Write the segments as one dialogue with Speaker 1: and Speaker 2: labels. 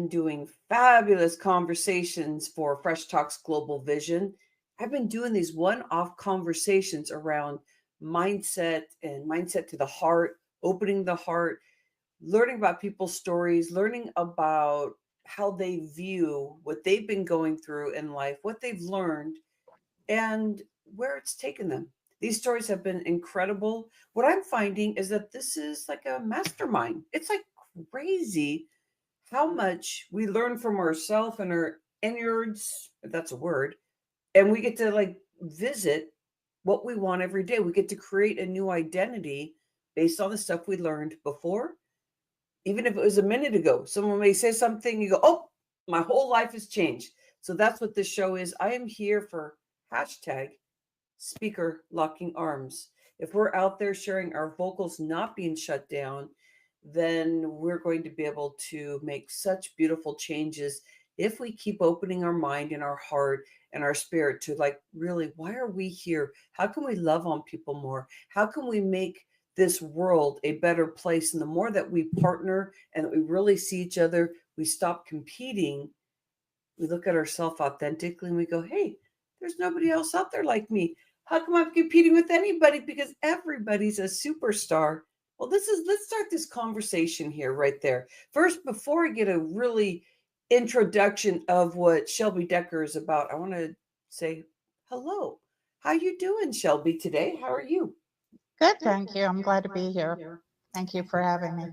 Speaker 1: been doing fabulous conversations for Fresh Talks Global Vision. I've been doing these one-off conversations around mindset and mindset to the heart, opening the heart, learning about people's stories, learning about how they view what they've been going through in life, what they've learned, and where it's taken them. These stories have been incredible. What I'm finding is that this is like a mastermind. It's like crazy how much we learn from ourselves and our innards, if that's a word, and we get to like visit what we want every day. We get to create a new identity based on the stuff we learned before. Even if it was a minute ago, someone may say something, you go, oh, my whole life has changed. So that's what this show is. I am here for hashtag speaker locking arms. If we're out there sharing our vocals not being shut down, then we're going to be able to make such beautiful changes if we keep opening our mind and our heart and our spirit to like, really, why are we here? How can we love on people more? How can we make this world a better place? And the more that we partner and that we really see each other, we stop competing. We look at ourselves authentically and we go, hey, there's nobody else out there like me. How come I'm competing with anybody? Because everybody's a superstar. Well, let's start this conversation here right there. First, before I get a really introduction of what Shelby Decker is about, I want to say hello. How you doing, Shelby, today? How are you?
Speaker 2: Good, thank you. I'm glad to be here. Thank you for having me.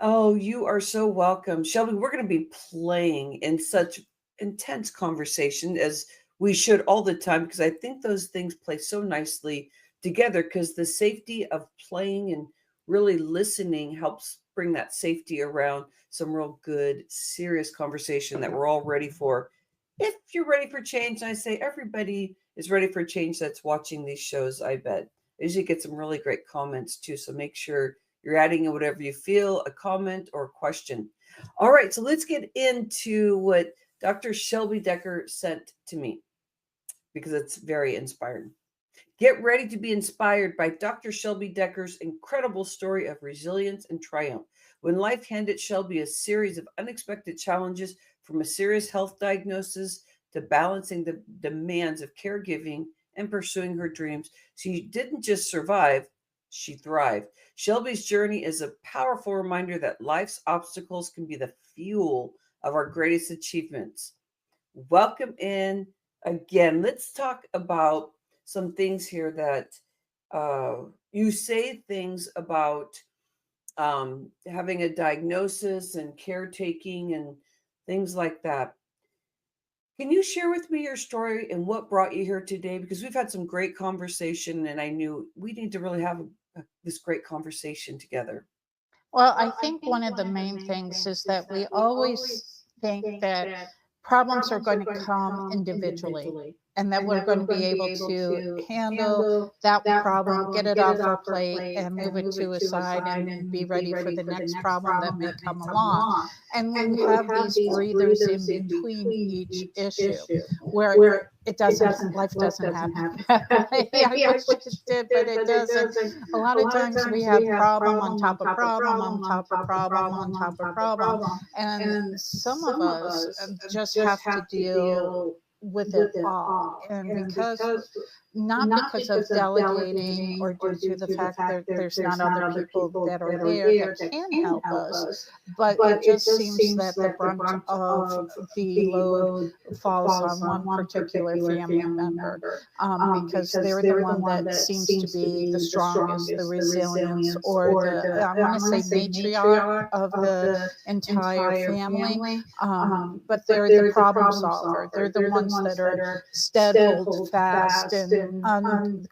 Speaker 1: Oh, you are so welcome. Shelby, we're going to be playing in such intense conversation as we should all the time, because I think those things play so nicely together, because the safety of playing and really listening helps bring that safety around some real good, serious conversation that we're all ready for. If you're ready for change, and I say everybody is ready for change that's watching these shows, I bet. I usually get some really great comments too, so make sure you're adding in whatever you feel, a comment or a question. All right, so let's get into what Dr. Shelby Decker sent to me, because it's very inspiring. Get ready to be inspired by Dr. Shelby Decker's incredible story of resilience and triumph. When life handed Shelby a series of unexpected challenges, from a serious health diagnosis to balancing the demands of caregiving and pursuing her dreams, she didn't just survive, she thrived. Shelby's journey is a powerful reminder that life's obstacles can be the fuel of our greatest achievements. Welcome in again. Let's talk about some things here that you say things about having a diagnosis and caretaking and things like that. Can you share with me your story and what brought you here today? Because we've had some great conversation, and I knew we need to really have this great conversation together.
Speaker 2: Well, I think one of the main things is that we always think that problems are going to come individually and that we're going to be able to handle that problem, get it off our plate, and move it to a side and be ready for the next problem that may come along. And we have these breathers in between each issue where it doesn't, life doesn't happen that way. I wish it did, but it doesn't. A lot of times we have problem on top of problem on top of problem on top of problem. And some of us just have to deal with it all. And not because of delegating or due to the fact that there's not other people that are there that can help us, but it just seems that the brunt of the load falls on one particular family member, because they're the one that seems to be the strongest, the resilience, or the, I want to say, matriarch of the entire family. But they're the problem solver. They're the ones that are steady, hold fast, and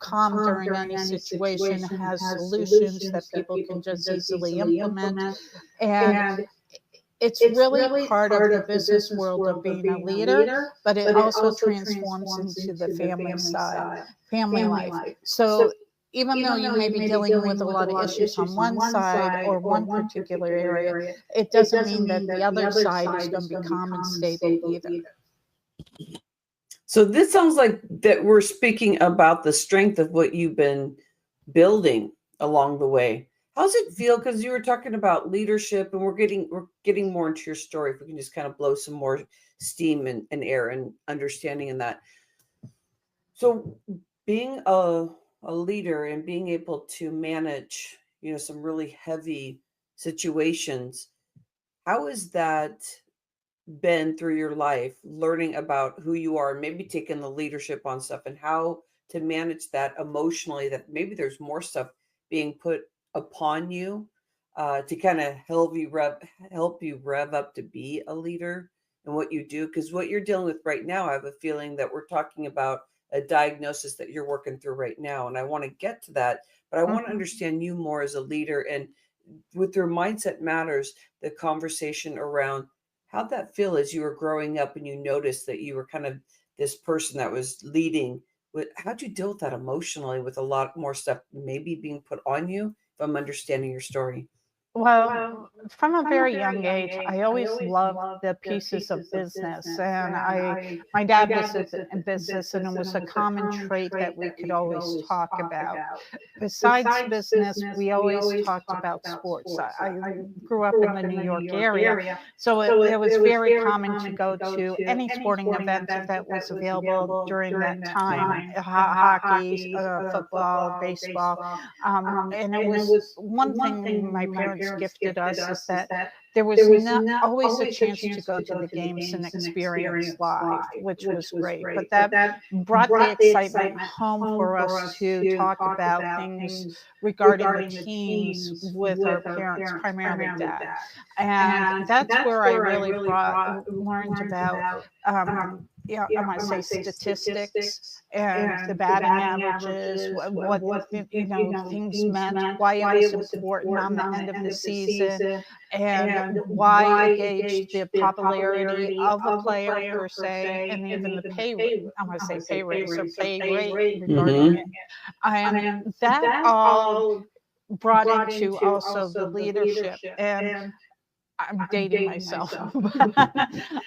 Speaker 2: calm during any situation, has solutions that people can just easily implement. And it's really part of the business world of being a leader, but it also transforms into the family side, family life. So even though you may be dealing with a lot of issues on one side or one particular area, it doesn't mean that the other side is going to be calm and stable either.
Speaker 1: So this sounds like that we're speaking about the strength of what you've been building along the way. How's it feel? Because you were talking about leadership, and we're getting more into your story. If we can just kind of blow some more steam and air and understanding in that. So, being a leader and being able to manage, some really heavy situations, how has that been through your life, learning about who you are, and maybe taking the leadership on stuff and how to manage that emotionally, that maybe there's more stuff being put upon you to kind of help you rev up to be a leader and what you do, because what you're dealing with right now, I have a feeling that we're talking about a diagnosis that you're working through right now, and I want to get to that, but I want to
Speaker 2: Mhm.
Speaker 1: understand you more as a leader, and with your mindset matters, the conversation around how'd that feel as you were growing up and you noticed that you were kind of this person that was leading. How'd you deal with that emotionally with a lot more stuff maybe being put on you, if I'm understanding your story?
Speaker 2: Well, from a very young age, I always loved the pieces of business, and my dad was in business, and it was a common trait that we could always talk about. Besides business, we always talked about sports. I grew up in the New York area, so it was very common to go to any sporting event that was available during that time:
Speaker 1: Wow.
Speaker 2: hockey, football, baseball, and it was one thing my parents gifted us is that there was not always a chance to go to the games and experience live, which was great. But that brought the excitement home for us to talk about things regarding the teams with our parents, primarily dad. And that's where I really learned about yeah, I might say statistics and the batting averages, what things meant, why it was important on the end of the season, and why it gauged the popularity of a player per se, and even the I want to say pay raise or pay rate regarding
Speaker 1: Hmm.
Speaker 2: it, and that all brought into also the leadership. And I'm dating myself, but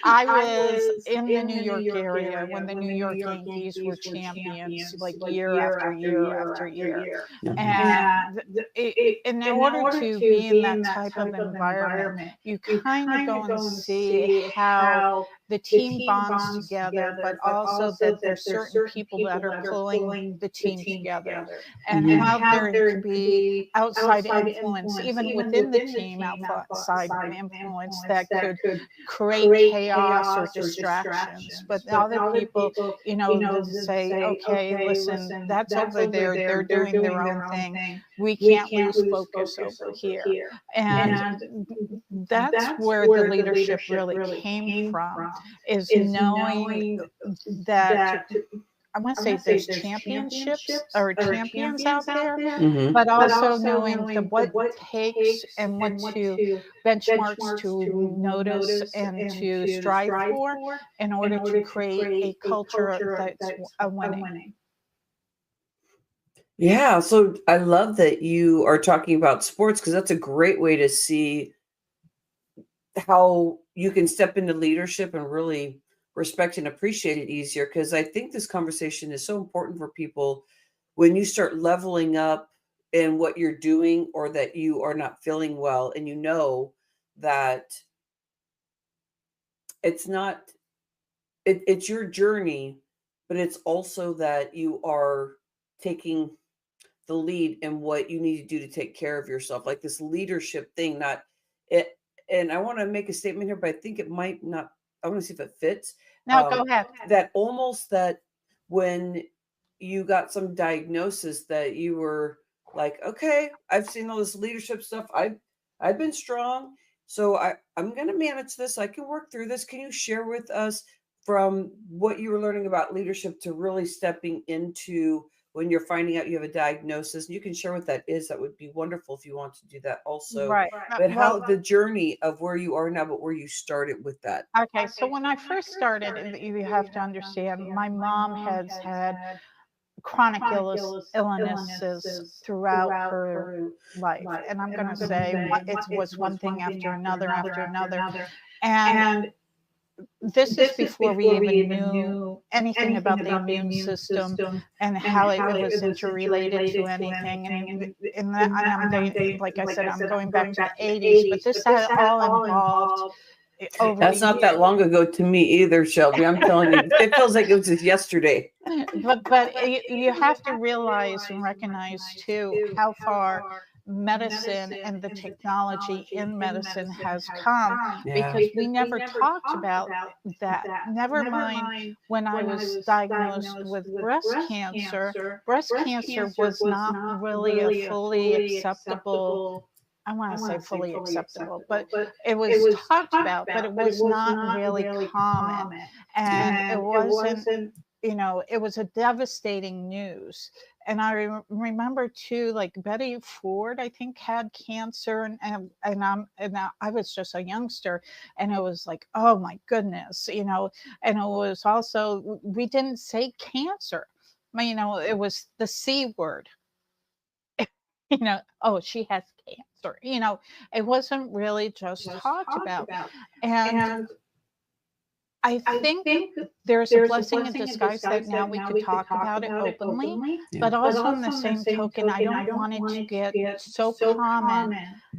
Speaker 2: I was in the New York area when the New York Yankees were champions, like year after year after year.
Speaker 1: Uh-huh.
Speaker 2: And in order to be in that type of environment, you kind of go and see how the team bonds together, but also that there's certain people that are pulling the team together, and
Speaker 1: Hmm.
Speaker 2: how there could be outside influence, even within the team, outside influence that could create chaos or distractions. But other people, to say, okay, listen, that's over there. They're doing their own thing. We can't lose focus over here. And that's where the leadership really came from, is knowing that I want to say there's championships or champions out there,
Speaker 1: Hmm.
Speaker 2: but also knowing what it takes and what to benchmarks to notice and to strive for in order to create a culture that's a winning.
Speaker 1: Yeah, so I love that you are talking about sports, because that's a great way to see how you can step into leadership and really respect and appreciate it easier. Because I think this conversation is so important for people when you start leveling up in what you're doing, or that you are not feeling well, and you know that it's not it's your journey, but it's also that you are taking the lead in what you need to do to take care of yourself, like this leadership thing, not it. And I want to make a statement here, but I think it might not. I want to see if it fits.
Speaker 2: Now, go ahead.
Speaker 1: That almost that when you got some diagnosis, that you were like, okay, I've seen all this leadership stuff. I've been strong, so I'm going to manage this. I can work through this. Can you share with us from what you were learning about leadership to really stepping into when you're finding out you have a diagnosis? And you can share what that is. That would be wonderful if you want to do that also.
Speaker 2: Right.
Speaker 1: But how
Speaker 2: Well,
Speaker 1: the journey of where you are now, but where you started with that.
Speaker 2: okay. So when I first started, you have to understand, my mom has had chronic illnesses throughout her life, and I'm going to say it was one thing after another after another, and this is before we even knew anything about the immune system and how it was interrelated to anything. And I'm going, like I said, I'm going back to the 80s, but this had all involved over
Speaker 1: That's
Speaker 2: the
Speaker 1: not that long ago to me either, Shelby. I'm telling you, it feels like it was just yesterday.
Speaker 2: but you have to realize and recognize too how far medicine and the technology in medicine has come,
Speaker 1: Yeah.
Speaker 2: because we never talked about that. Never mind when I was diagnosed with breast cancer was not really a fully acceptable, I want to say fully acceptable, but it was talked about, but it was not really common.
Speaker 1: Yeah.
Speaker 2: And it wasn't, it was a devastating news. And I remember too, like Betty Ford, I think, had cancer, I was just a youngster, and it was like, oh my goodness, and it was also, we didn't say cancer. It was the C word. Oh, she has cancer. It wasn't really just talked about. And I think there's a blessing in disguise that now we could talk about it openly,
Speaker 1: Yeah.
Speaker 2: but also in the same token, I don't want it to get so common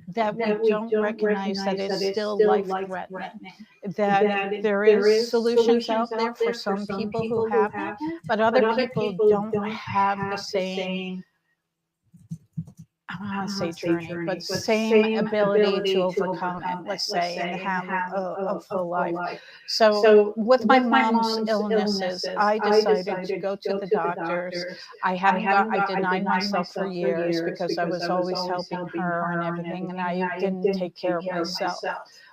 Speaker 2: that we don't recognize that it's still life threatening, that there is solutions out there for some people who have it, but other people don't have the same, I don't want to say journey, but same ability to overcome it, let's say, and have a full life. So with my mom's illnesses, I decided to go to the doctors. I denied myself for years because I was always helping her and everything, and I didn't take care of myself,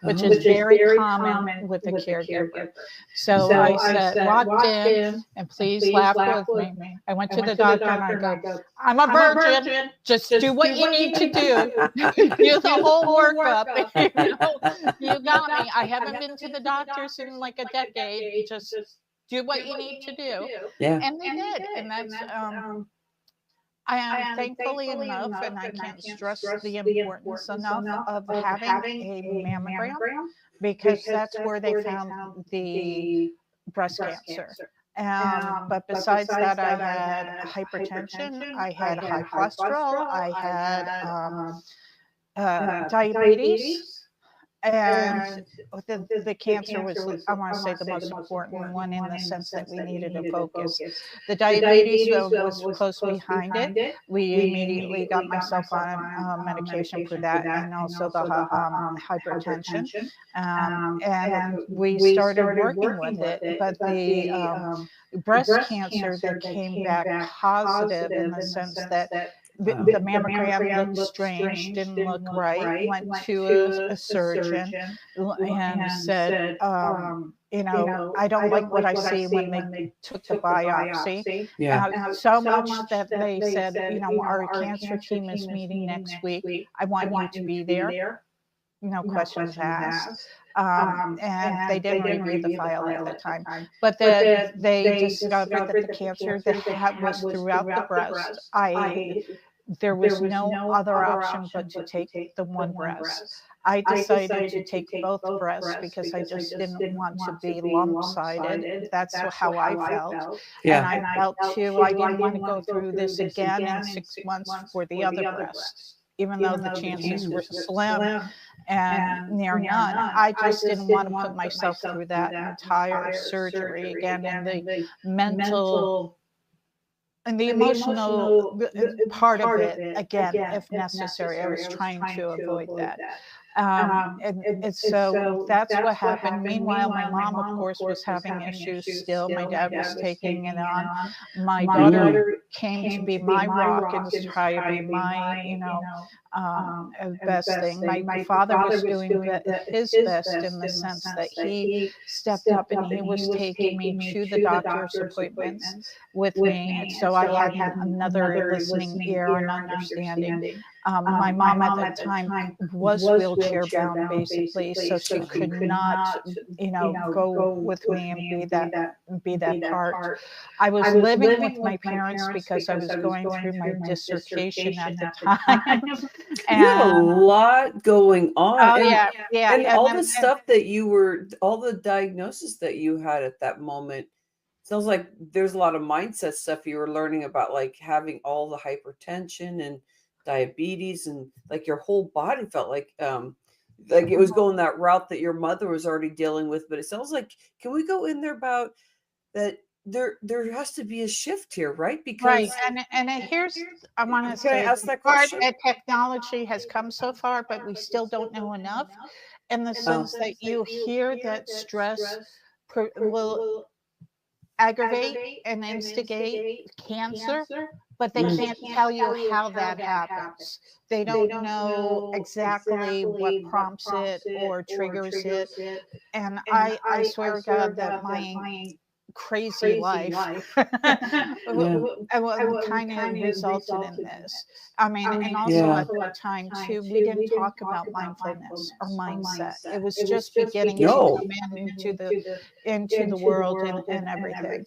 Speaker 2: which is very common with a caregiver. So I said, walked in, and please laugh with me. I went to the doctor and I go, I'm a virgin. Just do what you need to do. Do the whole workup. You got me. I haven't been to the doctors in like a decade. Just do what you need to do.
Speaker 1: Yeah.
Speaker 2: And they did. And that's, I am thankfully enough, and I can't stress the importance enough of having a mammogram, because that's where they found the breast cancer. But besides that, I had hypertension, I had high cholesterol, I had diabetes, and the cancer was, I want to say, the most important one in the sense that we needed to focus. The diabetes was close behind it. We immediately got myself on medication for that, and also the hypertension. And we started working with it. But the breast cancer that came back positive in the sense that the mammogram looked strange, didn't look right, went to a surgeon and said, I don't like what I see when they took the biopsy.
Speaker 1: Yeah.
Speaker 2: So much that they said, our cancer team is meeting next week. I want you to be there. No questions asked. And they didn't review the file at the time, but they discovered that the cancer that was throughout the breast. There was no other option but to take the one breast. I decided to take both breasts because I just didn't want to be lump-sided. That's how I felt.
Speaker 1: Yeah.
Speaker 2: And I felt too, I didn't want to go through this again in 6 months for the other breast, even though the chances were slim and near none. I just didn't want to put myself through that entire surgery again, and the mental and the emotional part of it again, if necessary. I was trying to avoid that. And so that's what happened. Meanwhile, my mom, of course, was having issues still. My dad was taking it on. My daughter came to be my rock and try to be my, best thing. My father was doing his best in the sense that he stepped up and he was taking me to the doctor's appointments with me. And so I had another listening ear and understanding. My mom at the time was wheelchair bound, basically, so she could not, go with me and be that part. I was living with my parents because I was going through my dissertation at the time.
Speaker 1: You had a
Speaker 2: And
Speaker 1: lot going on,
Speaker 2: oh yeah, yeah,
Speaker 1: and
Speaker 2: and
Speaker 1: all
Speaker 2: then
Speaker 1: the stuff that you were, all the diagnosis that you had at that moment. Sounds like there's a lot of mindset stuff you were learning about, like having all the hypertension and diabetes, and like your whole body felt like it was going that route that your mother was already dealing with. But it sounds like, can we go in there about that? There has to be a shift here, right?
Speaker 2: right,
Speaker 1: Because
Speaker 2: here's I want to
Speaker 1: can I
Speaker 2: say
Speaker 1: ask that
Speaker 2: part
Speaker 1: question?
Speaker 2: technology has come so far, but we still don't know enough in the
Speaker 1: Oh,
Speaker 2: sense that you hear that stress will aggravate and instigate cancer, but they
Speaker 1: mm,
Speaker 2: can't tell you how that happens. They don't know exactly what prompts it or triggers it. And I swear to God that my crazy life
Speaker 1: yeah,
Speaker 2: kind of resulted in this. I mean, and also
Speaker 1: yeah.
Speaker 2: at that time too, we didn't talk about mindfulness or mindset. It was just beginning to
Speaker 1: No.
Speaker 2: come into the world and everything.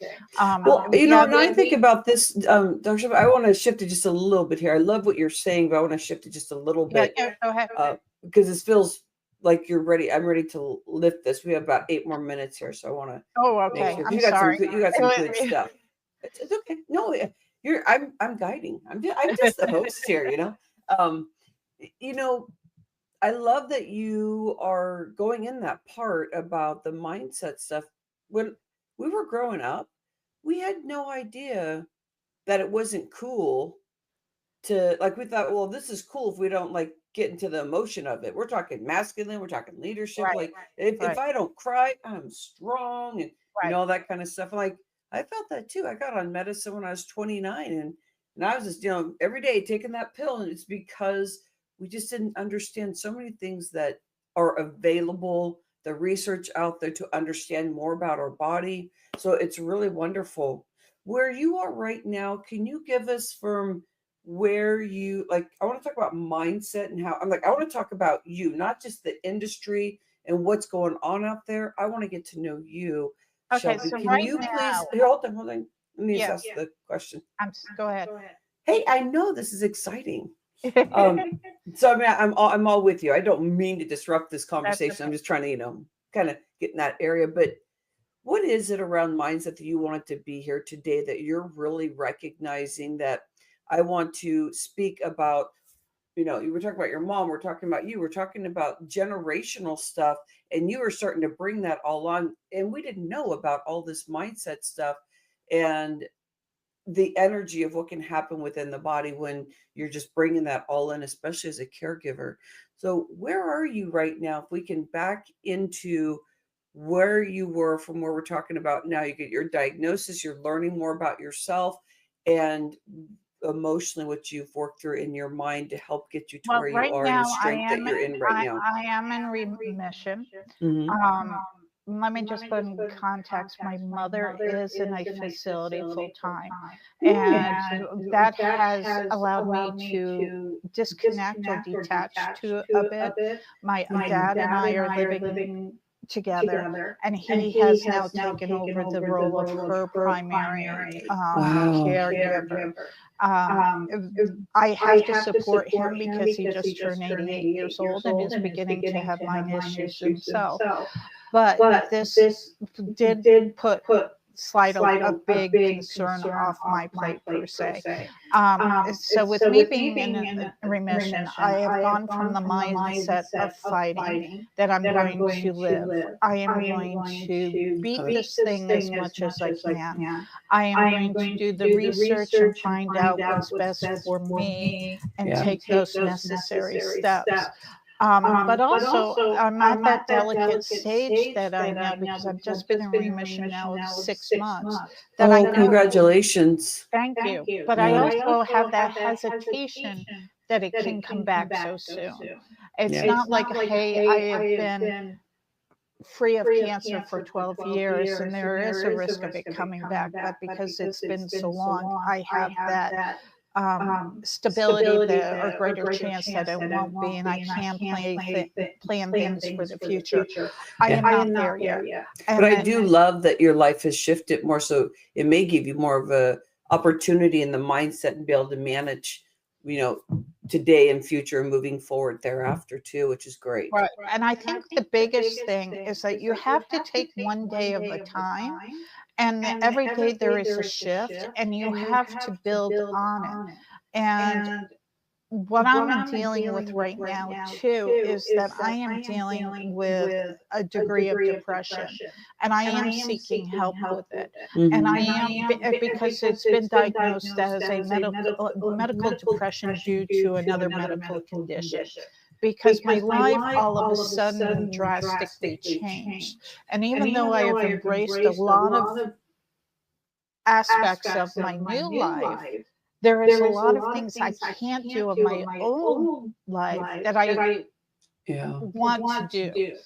Speaker 1: Well,
Speaker 2: Yeah,
Speaker 1: and I think about this, Dr. Shelby, I want to shift it just a little bit here. I love what you're saying, but I want to shift it just a little
Speaker 2: yeah,
Speaker 1: bit,
Speaker 2: yeah, go ahead.
Speaker 1: because this feels like you're ready. I'm ready to lift this. We have about 8 more minutes here, so I want to
Speaker 2: Oh,
Speaker 1: make
Speaker 2: okay.
Speaker 1: sure, because
Speaker 2: I'm sorry.
Speaker 1: you got some good stuff. It's okay. No, you're. I'm guiding. I'm just the host here. Um, you know, I love that you are going in that part about the mindset stuff. When we were growing up, we had no idea that it wasn't cool to, like, we thought, well, this is cool if we don't like get into the emotion of it. We're talking masculine, we're talking leadership.
Speaker 2: Right,
Speaker 1: Like, if
Speaker 2: right,
Speaker 1: I don't cry, I'm strong, and
Speaker 2: right.
Speaker 1: all that kind of stuff. Like, I felt that too. I got on medicine when I was 29, and I was just, every day taking that pill. And it's because we just didn't understand so many things that are available, the research out there to understand more about our body. So it's really wonderful. Where you are right now, can you give us from where you, like, I want to talk about mindset and how, I'm like, I want to talk about you, not just the industry and what's going on out there. I want to get to know you,
Speaker 2: Okay,
Speaker 1: Shelby.
Speaker 2: so
Speaker 1: Can
Speaker 2: right
Speaker 1: you please,
Speaker 2: now,
Speaker 1: here, hold on. Let me just
Speaker 2: yeah,
Speaker 1: ask the question.
Speaker 2: go ahead.
Speaker 1: Hey, I know this is exciting. Um, so I mean, I'm all with you. I don't mean to disrupt this
Speaker 2: That's
Speaker 1: conversation. I'm
Speaker 2: okay.
Speaker 1: just trying to, kind of get in that area. But what is it around mindset that you wanted to be here today that you're really recognizing that I want to speak about? You were talking about your mom, we're talking about you, we're talking about generational stuff, and you were starting to bring that all on. And we didn't know about all this mindset stuff and the energy of what can happen within the body when you're just bringing that all in, especially as a caregiver. So, where are you right now? If we can back into where you were from where we're talking about now, you get your diagnosis, you're learning more about yourself, and emotionally what you've worked through in your mind to help get you to
Speaker 2: Well,
Speaker 1: where you
Speaker 2: right
Speaker 1: are and the
Speaker 2: now
Speaker 1: strength that you're in right now.
Speaker 2: I am in remission.
Speaker 1: Hmm.
Speaker 2: Um, Let me just put in context. My mother is in a facility full time, and that has allowed me to disconnect or detach to a bit. My dad and I are living together, and he has now taken over the role of her primary
Speaker 1: Wow.
Speaker 2: caregiver. Um, I have to support him because he just turned 88 years old and is beginning to have mind issues himself. But this did put slide a big concern off my plate per se. So with me being in remission, I have gone from the mindset of fighting that I'm going to live. I am going to beat this thing as much as I can. I am going to do the research and find out what's best for me and
Speaker 1: Yeah.
Speaker 2: take those necessary steps. But also, I'm at that delicate stage that I know because I've just been in remission now of 6 months that I
Speaker 1: Oh,
Speaker 2: know.
Speaker 1: congratulations.
Speaker 2: Thank you. But I
Speaker 1: Yeah.
Speaker 2: also have that hesitation that it can come back so soon. It's
Speaker 1: Yeah.
Speaker 2: not like, hey, I have been free of cancer for 12 years and there is a risk of it coming back. But because it's been so long, I have that stability that, or greater chance that it won't be, and I can plan things for the future. I
Speaker 1: Yeah.
Speaker 2: am not there yet.
Speaker 1: But
Speaker 2: And
Speaker 1: I
Speaker 2: then,
Speaker 1: do love that your life has shifted more, so it may give you more of a opportunity in the mindset and be able to manage you know, today and future moving forward thereafter too, which is great.
Speaker 2: Right. And I think the biggest thing is that you have to take one day of a time, and every day there is a shift, and you have to build on it. And what I'm dealing with right now too is that I am dealing with a degree of depression, and I am seeking help with it. And I am because it's been diagnosed as a medical depression due to another medical condition. Because my life all of a sudden drastically changed. And even though I have embraced a lot of aspects of my new life, there is a lot of things I can't do in my old life that I
Speaker 1: Yeah.
Speaker 2: want to do.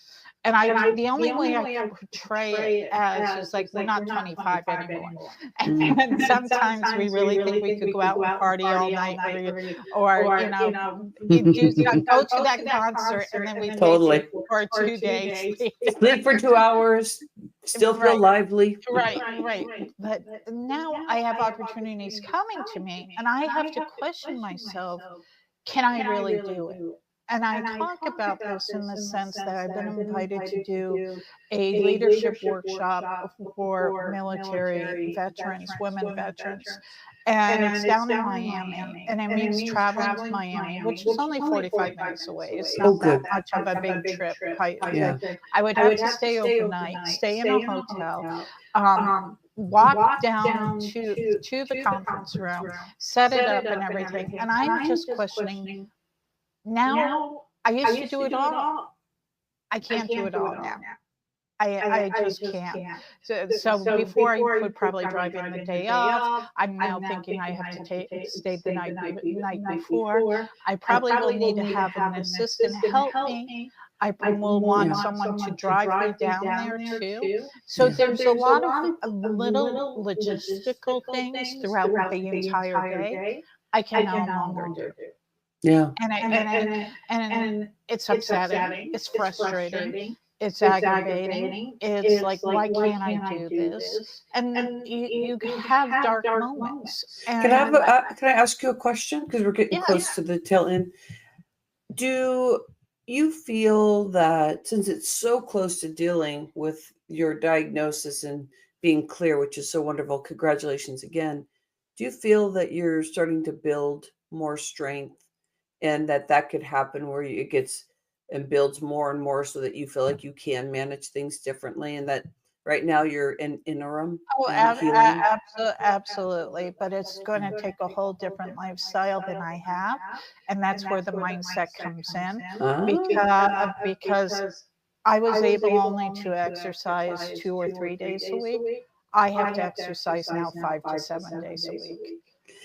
Speaker 2: And the only way I can portray it as is like we're not 25 anymore. And sometimes we really think we could go out and party all night, or you do go to that concert, and then we take
Speaker 1: Totally.
Speaker 2: it for 2 days.
Speaker 1: Sleep for 2 hours, still feel
Speaker 2: Right.
Speaker 1: lively.
Speaker 2: Right. But now I have opportunities coming to me, and I have to question myself, can I really do it? And I talk about this in the sense that I've been invited to do a leadership workshop for military veterans, women veterans. And it's down in Miami, and it means traveling to Miami, which is only 45 minutes away. It's
Speaker 1: Oh,
Speaker 2: not that
Speaker 1: good.
Speaker 2: much of a big trip.
Speaker 1: Yeah.
Speaker 2: I would have to stay overnight, stay in a hotel, walk down to the conference room, set it up and everything. And I'm just questioning now. I used to do it all. I can't do it all now. I just can't. So before I would probably drive in the day of. I'm now thinking I have to stay the night before. I probably will need to have an assistant help me. I will want someone to drive me down there too. So there's a lot of little logistical things throughout the entire day I can no longer do.
Speaker 1: Yeah.
Speaker 2: And it's upsetting, it's frustrating, it's aggravating. It's like, why can't I do this? And you have dark moments. And
Speaker 1: Can I ask you a question? Because we're getting close to the tail end. Do you feel that since it's so close to dealing with your diagnosis and being clear, which is so wonderful, congratulations again, do you feel that you're starting to build more strength and that could happen where it gets and builds more and more so that you feel like you can manage things differently, and that right now you're in interim and healing?
Speaker 2: Absolutely. But it's going to take a whole different lifestyle than I have. And that's where the mindset comes in, because I was able only to exercise 2 or 3 days a week. I have to exercise now 5 to 7 days a week.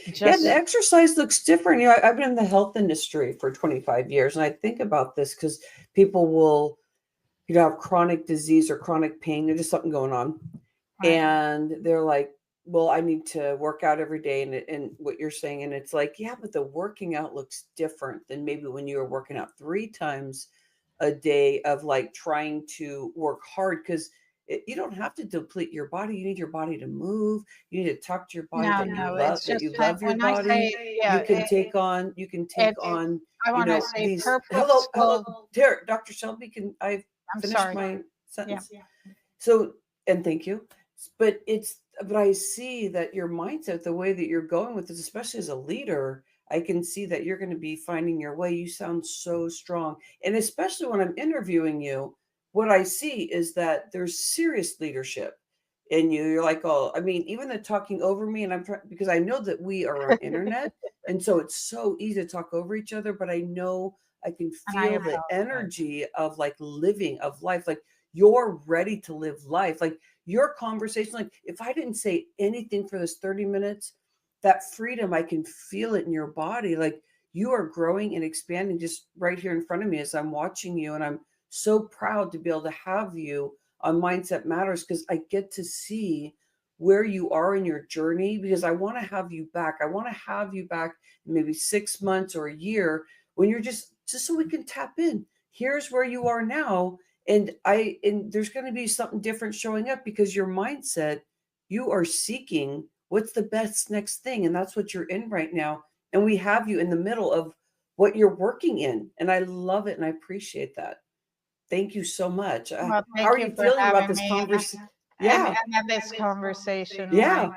Speaker 1: Yeah, the exercise looks different. I've been in the health industry for 25 years, and I think about this because people will, have chronic disease or chronic pain. There's just something going on.
Speaker 2: Right.
Speaker 1: And they're like, well, I need to work out every day. And what you're saying, and it's like, yeah, but the working out looks different than maybe when you were working out 3 times a day of like trying to work hard, because you don't have to deplete your body. You need your body to move. You need to talk to your body that you love your body. You can take on.
Speaker 2: I want to say
Speaker 1: these.
Speaker 2: purposeful.
Speaker 1: Hello, here, Dr. Shelby. Can I finish my sentence? Yeah. So, and thank you. But I see that your mindset, the way that you're going with this, especially as a leader, I can see that you're going to be finding your way. You sound so strong. And especially when I'm interviewing you, what I see is that there's serious leadership in you. You're like, oh, I mean, even the talking over me, and I'm trying, because I know that we are on internet. And so it's so easy to talk over each other, but I know I can feel the energy of like living of life. Like you're ready to live life. Like your conversation, like if I didn't say anything for this 30 minutes, that freedom, I can feel it in your body. Like you are growing and expanding just right here in front of me as I'm watching you. And I'm so proud to be able to have you on Mindset Matters, because I get to see where you are in your journey, because I want to have you back. I want to have you back in maybe 6 months or a year when you're just so we can tap in. Here's where you are now. And there's going to be something different showing up, because your mindset, you are seeking what's the best next thing. And that's what you're in right now. and we have you in the middle of what you're working in. And I love it and I appreciate that. Thank you so much.
Speaker 2: Well,
Speaker 1: How are
Speaker 2: thank you
Speaker 1: you
Speaker 2: for
Speaker 1: feeling about
Speaker 2: having
Speaker 1: this
Speaker 2: me
Speaker 1: conversation?
Speaker 2: and
Speaker 1: Yeah.
Speaker 2: this conversation,
Speaker 1: Yeah.
Speaker 2: like,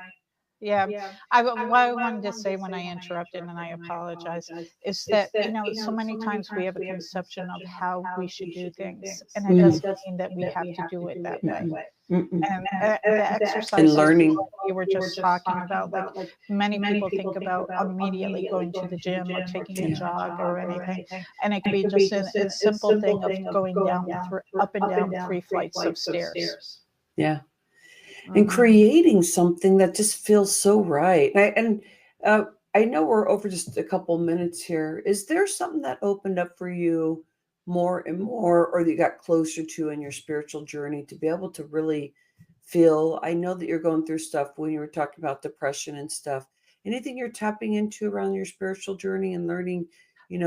Speaker 2: yeah, what I wanted to say when I interrupted, and I apologize, is that, so many times we have a conception of how we should do things, and it
Speaker 1: Mhm.
Speaker 2: doesn't mean that we have to do it that way.
Speaker 1: Mm-mm. Mm-mm.
Speaker 2: And the
Speaker 1: And
Speaker 2: exercises
Speaker 1: learning.
Speaker 2: you were just talking about, like, many people think about immediately going to the gym or taking a
Speaker 1: Yeah.
Speaker 2: jog or anything, and it could be just a simple thing of going down up and down 3 flights of stairs.
Speaker 1: Yeah. And
Speaker 2: Mhm.
Speaker 1: creating something that just feels so right. Uh, I know we're over just a couple minutes here. Is there something that opened up for you more and more, or that you got closer to in your spiritual journey to be able to really feel? I know that you're going through stuff when you were talking about depression and stuff. Anything you're tapping into around your spiritual journey and learning,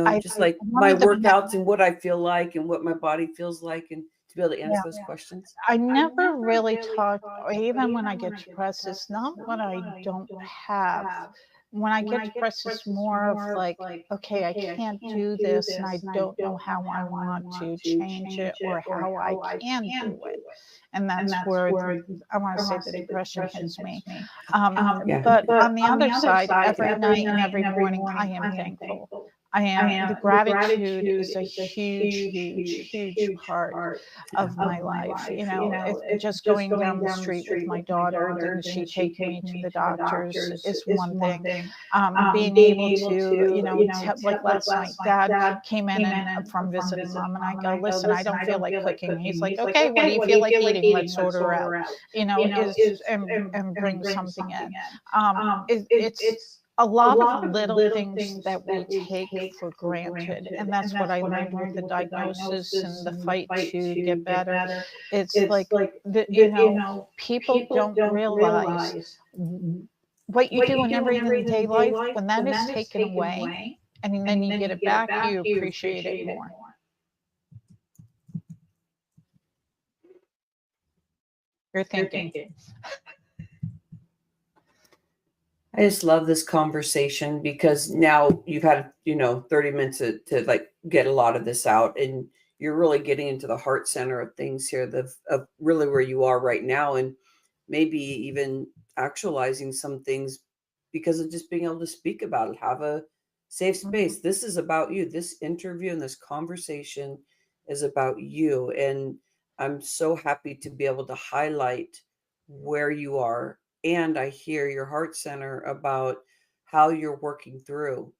Speaker 2: I
Speaker 1: just like
Speaker 2: one
Speaker 1: my
Speaker 2: of the
Speaker 1: workouts and what I feel like and what my body feels like, and to be able to answer
Speaker 2: Yeah.
Speaker 1: those questions?
Speaker 2: I never really talk, or even when I get depressed, it's not what I don't have. When I get depressed, it's more of like, okay, I can't do this and I don't know how I want to change it or how I can do it. And that's where I want to say the depression hits me.
Speaker 1: Yeah.
Speaker 2: But on the other side, every night and every morning, I am thankful. I am, the gratitude is a huge, huge, huge part of my life. It's just going down the street with my daughter, and she taking me to the doctors is one thing. Being able to, like last night, Dad came in and from visiting Mom, and I go, listen, I don't feel like cooking. He's like, okay, what do you feel like eating? Let's order out. Is and bring something in. It's a lot of little things that we take for granted. And that's what I learned with the diagnosis and the fight to get better. It's like, people don't realize what you do in everyday life, when that is taken away and then you get it back, you appreciate it more. You're thinking.
Speaker 1: I just love this conversation because now you've had, 30 minutes to like get a lot of this out, and you're really getting into the heart center of things here, of really where you are right now, and maybe even actualizing some things because of just being able to speak about it, have a safe space. This is about you. This interview and this conversation is about you. And I'm so happy to be able to highlight where you are. And I hear your heart center about how you're working through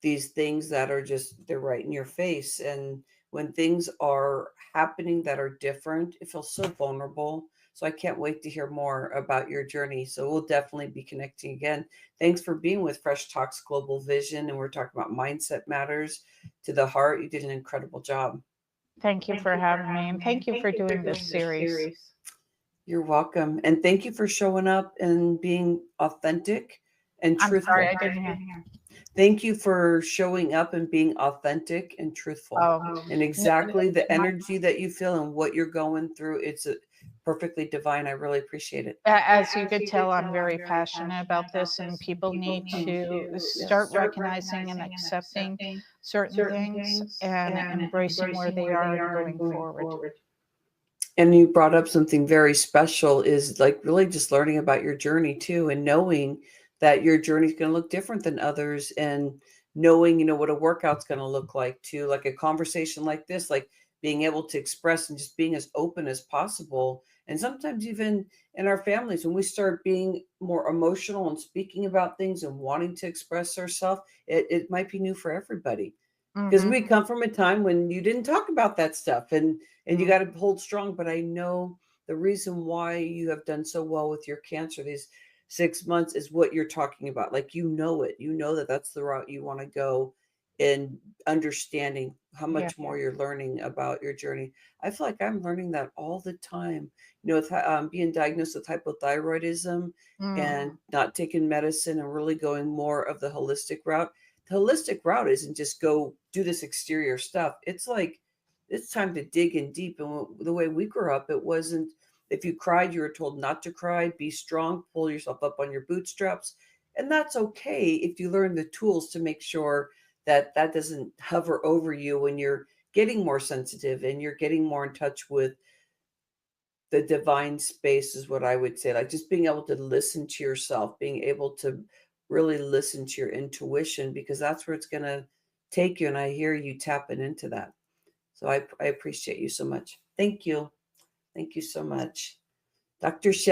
Speaker 1: these things that are just, they're right in your face. And when things are happening that are different, it feels so vulnerable. So I can't wait to hear more about your journey. So we'll definitely be connecting again. Thanks for being with Fresh Talks Global Vision. And we're talking about mindset matters to the heart. You did an incredible job.
Speaker 2: Thank you for having me, and thank you for doing this series.
Speaker 1: You're welcome. And thank you for showing up and being authentic and
Speaker 2: I'm
Speaker 1: truthful.
Speaker 2: sorry, I didn't hear.
Speaker 1: Thank you for showing up and being authentic and truthful. And exactly the energy that you feel and what you're going through, it's perfectly divine. I really appreciate it.
Speaker 2: As you could tell, I'm very passionate about this, and people need to start recognizing and accepting certain things and embracing where they are and going forward.
Speaker 1: And you brought up something very special, is like really just learning about your journey too, and knowing that your journey is going to look different than others, and knowing, what a workout's going to look like too, like a conversation like this, like being able to express and just being as open as possible. And sometimes even in our families, when we start being more emotional and speaking about things and wanting to express ourselves, it might be new for everybody, because we come from a time when you didn't talk about that stuff, and you got to hold strong. But I know the reason why you have done so well with your cancer these 6 months is what you're talking about. Like, it, that that's the route you want to go, in understanding how much more you're learning about your journey. I feel like I'm learning that all the time, with being diagnosed with hypothyroidism and not taking medicine and really going more of the holistic route. The holistic route isn't just go do this exterior stuff. It's like, it's time to dig in deep. And the way we grew up, it wasn't, if you cried, you were told not to cry, be strong, pull yourself up on your bootstraps. And that's okay if you learn the tools to make sure that that doesn't hover over you when you're getting more sensitive and you're getting more in touch with the divine space, is what I would say. Like just being able to listen to yourself, being able to really listen to your intuition, because that's where it's going to take you. And I hear you tapping into that. So I appreciate you so much. Thank you. Thank you so much. Dr. Shelley.